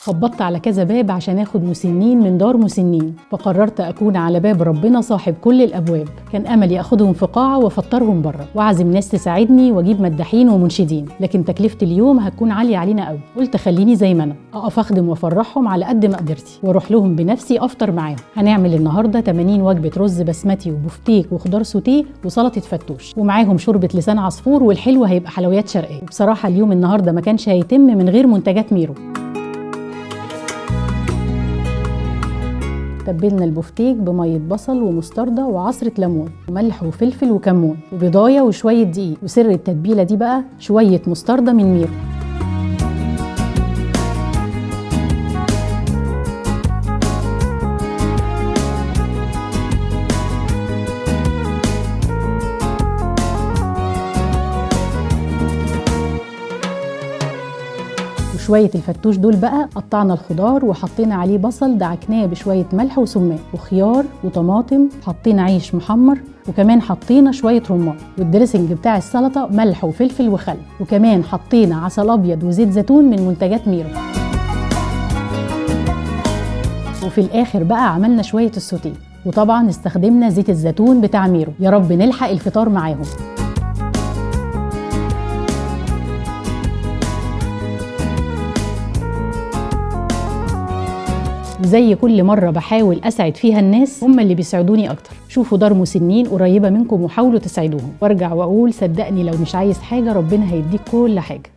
خبطت على كذا باب عشان اخد مسنين من دار مسنين، فقررت اكون على باب ربنا صاحب كل الابواب. كان املي اخدهم في قاعه وافطرهم بره واعزم ناس تساعدني واجيب مداحين ومنشدين، لكن تكلفه اليوم هتكون عاليه علينا قوي. قلت خليني زي ما انا اقف اخدم وافرحهم على قد ما قدرتي واروح لهم بنفسي افطر معاهم. هنعمل النهارده 80 وجبه رز بسمتي وبفتيك وخضار سوتيه وسلطه فتوش، ومعاهم شوربه لسان عصفور، والحلو هيبقى حلويات شرقيه. وبصراحه اليوم النهارده ما كانش هيتم من غير منتجات ميرو. تبلنا البفتيك بميه بصل ومستردة وعصرة ليمون وملح وفلفل وكمون وبيضايه وشويه دقيق، وسر التتبيله دي بقى شويه مستردة من ميرو. وشويه الفتوش دول بقى قطعنا الخضار وحطينا عليه بصل دعكناه بشويه ملح وسماق وخيار وطماطم، حطينا عيش محمر، وكمان حطينا شويه رمان، والدريسنج بتاع السلطه ملح وفلفل وخل، وكمان حطينا عسل ابيض وزيت زيتون من منتجات ميرو. وفي الاخر بقى عملنا شويه السوتيه، وطبعا استخدمنا زيت الزيتون بتاع ميرو. يا رب نلحق الفطار معاهم. وزي كل مرة بحاول أسعد فيها الناس، هم اللي بيساعدوني أكتر. شوفوا دار مسنين قريبة منكم وحاولوا تساعدوهم، وارجع وأقول صدقني لو مش عايز حاجة ربنا هيديك كل حاجة.